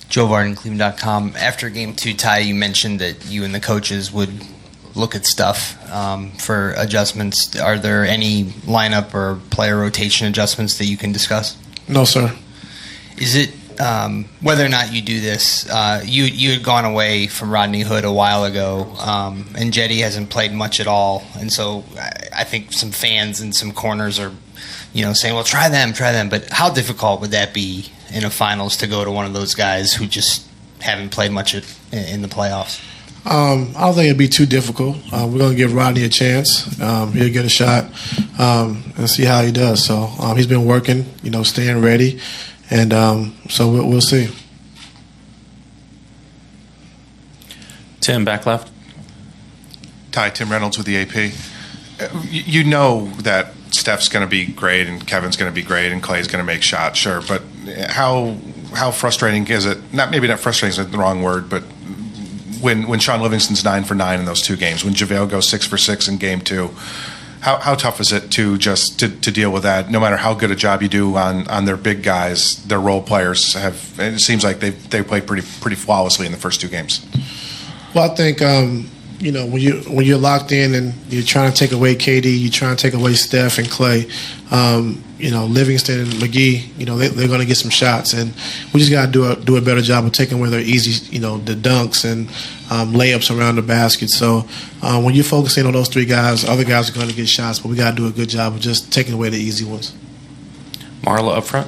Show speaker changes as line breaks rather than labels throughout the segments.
Joe Varden, Cleveland.com. After Game 2, Ty, you mentioned that you and the coaches would look at stuff for adjustments. Are there any lineup or player rotation adjustments that you can discuss?
No, sir.
Is it, whether or not you do this, you had gone away from Rodney Hood a while ago, and Jetty hasn't played much at all, and so I think some fans in some corners are, saying, well, try them, but how difficult would that be in a finals to go to one of those guys who just haven't played much in the playoffs?
I don't think it'd be too difficult. We're going to give Rodney a chance. He'll get a shot and see how he does. So he's been working, staying ready, and so we'll see.
Tim, back left.
Ty, Tim Reynolds with the AP. You know that Steph's going to be great and Kevin's going to be great and Clay's going to make shots, sure. But how frustrating is it? Maybe not frustrating is the wrong word, but when Sean Livingston's 9 for 9 in those 2 games, when JaVale goes 6 for 6 in Game 2, how tough is it to deal with that? No matter how good a job you do on their big guys, their role players have. It seems like they played pretty flawlessly in the first 2 games.
Well, I think when you're locked in and you're trying to take away KD, you're trying to take away Steph and Clay, Livingston and McGee, they're going to get some shots, and we just got to do a better job of taking away their easy, the dunks and layups around the basket. So when you're focusing on those 3 guys, other guys are going to get shots, but we got to do a good job of just taking away the easy ones.
Marla up front.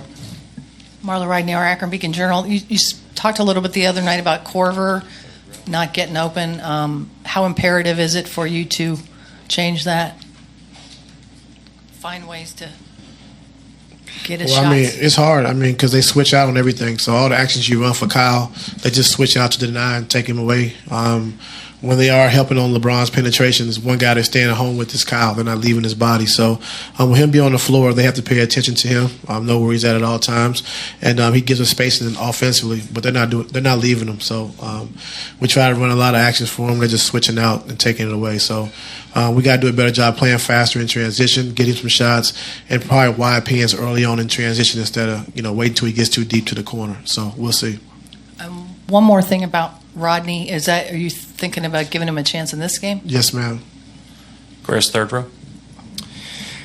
Marla Ridney, our Akron Beacon Journal. You talked a little bit the other night about Corver not getting open. How imperative is it for you to change that? Find ways to get his shots?
It's hard. Because they switch out on everything. So all the actions you run for Kyle, they just switch out to deny and take him away. When they are helping on LeBron's penetrations, one guy that's staying at home with is Kyle. They're not leaving his body. So with him being on the floor, they have to pay attention to him, know where he's at all times, and he gives us spacing offensively, but they're not leaving him. So we try to run a lot of actions for him. They're just switching out and taking it away. So we got to do a better job playing faster in transition, getting some shots, and probably wide pins early on in transition instead of waiting until he gets too deep to the corner. So we'll see.
One more thing about Rodney, are you thinking about giving him a chance in this game?
Yes, ma'am.
Chris, third row.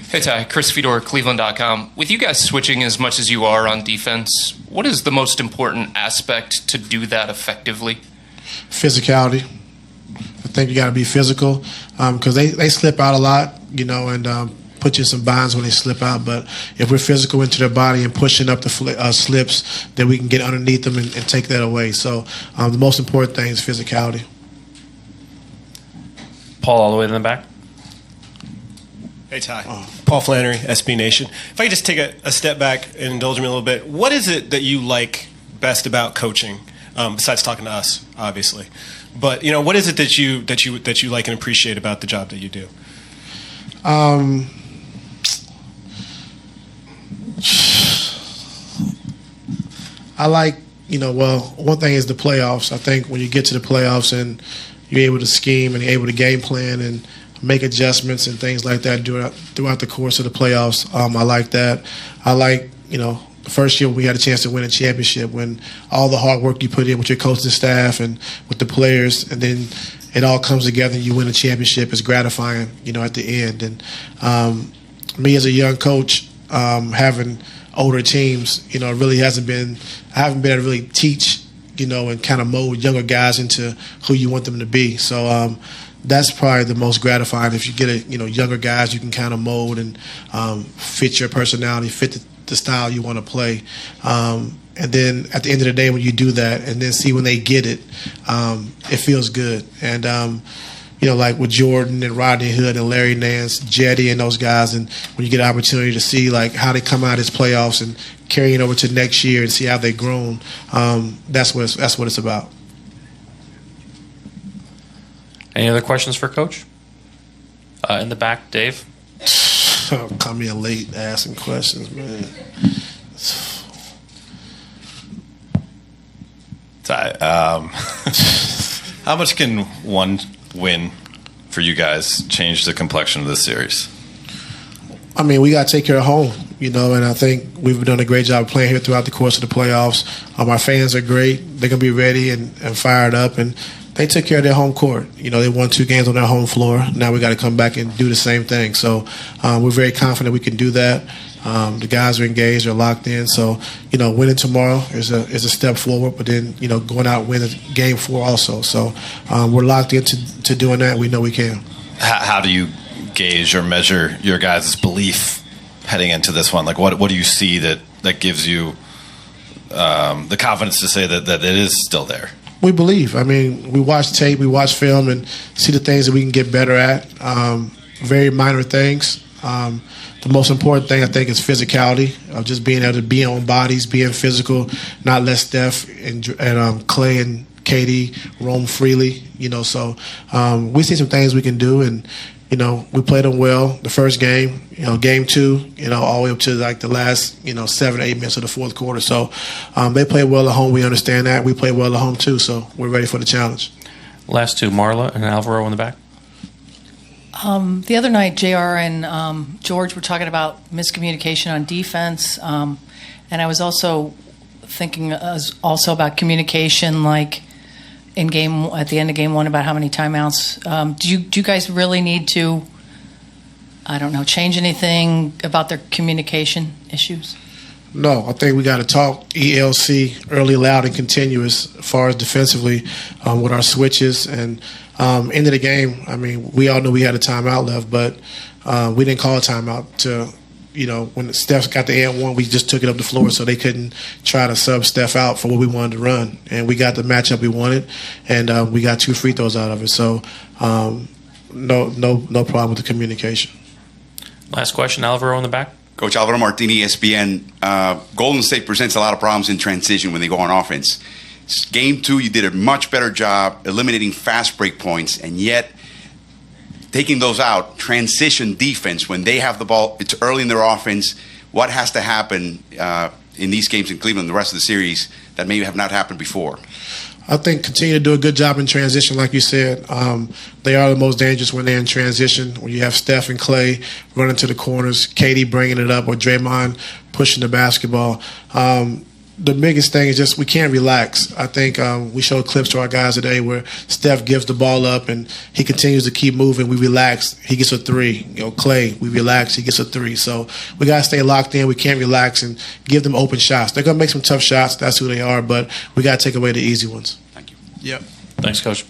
Hey, Ty. Chris Fedor, Cleveland.com. With you guys switching as much as you are on defense, what is the most important aspect to do that effectively?
Physicality. I think you got to be physical because they slip out a lot, and put you in some binds when they slip out. But if we're physical into their body and pushing up the slips, then we can get underneath them and take that away. So the most important thing is physicality.
Paul, all the way in the back.
Hey, Ty. Paul Flannery, SB Nation. If I could just take a step back and indulge me a little bit, what is it that you like best about coaching, besides talking to us, obviously? But what is it that you like and appreciate about the job that you do?
I like, one thing is the playoffs. I think when you get to the playoffs and you're able to scheme and you're able to game plan and make adjustments and things like that throughout the course of the playoffs, I like that. I like, the first year we had a chance to win a championship when all the hard work you put in with your coaching staff and with the players, and then it all comes together and you win a championship is gratifying, at the end. And me as a young coach, having older teams, it really hasn't been – I haven't been able to really teach, and kind of mold younger guys into who you want them to be. So that's probably the most gratifying. If you get younger guys you can kind of mold and fit your personality, fit the style you want to play. And then at the end of the day when you do that and then see when they get it, it feels good. And like with Jordan and Rodney Hood and Larry Nance, Jetty and those guys, and when you get an opportunity to see like how they come out of this playoffs and carry it over to next year and see how they've grown, that's what it's about.
Any other questions for Coach? In the back, Dave.
Come in late asking questions, man.
Ty, how much can one win for you guys change the complexion of this series?
We got to take care of home. and I think we've done a great job of playing here throughout the course of the playoffs. Our fans are great. They're going to be ready and fired up, and they took care of their home court. They won 2 games on their home floor. Now we got to come back and do the same thing. So we're very confident we can do that. The guys are engaged, they're locked in. So, winning tomorrow is a step forward, but then, going out and winning game 4 also. So we're locked into doing that. We know we can.
How do you gauge or measure your guys' belief heading into this one? Like, what do you see that gives you the confidence to say that it is still there?
We believe. I mean, we watch tape, we watch film, and see the things that we can get better at. Very minor things. The most important thing, I think, is physicality, of just being able to be on bodies, being physical, not let Steph and Clay and Katie roam freely. So we see some things we can do, and we played them well the first game. Game 2, all the way up to like the last 7 or 8 minutes of the fourth quarter. So they played well at home. We understand that. We played well at home too. So we're ready for the challenge.
Last 2, Marla and Alvaro in the back.
The other night, JR and George were talking about miscommunication on defense, and I was also thinking about communication, like at the end of game 1, about how many timeouts. Do you guys really need to, change anything about their communication issues?
No, I think we got to talk ELC, early, loud, and continuous, as far as defensively with our switches. And end of the game, I mean, we all knew we had a timeout left, but we didn't call a timeout to, when Steph got the and 1, we just took it up the floor so they couldn't try to sub Steph out for what we wanted to run. And we got the matchup we wanted, and we got 2 free throws out of it. So no problem with the communication.
Last question, Alvaro in the back.
Coach Alvaro Martini, ESPN. Golden State presents a lot of problems in transition when they go on offense. Game 2, you did a much better job eliminating fast break points, and yet taking those out, transition defense, when they have the ball, it's early in their offense. What has to happen in these games in Cleveland, the rest of the series, that maybe have not happened before?
I think continue to do a good job in transition, like you said. They are the most dangerous when they're in transition. When you have Steph and Clay running to the corners, Katie bringing it up, or Draymond pushing the basketball. The biggest thing is just we can't relax. I think we showed clips to our guys today where Steph gives the ball up and he continues to keep moving. We relax. He gets a 3. Clay, we relax. He gets a 3. So we got to stay locked in. We can't relax and give them open shots. They're going to make some tough shots. That's who they are. But we got to take away the easy ones.
Thank you.
Yep.
Thanks, Coach.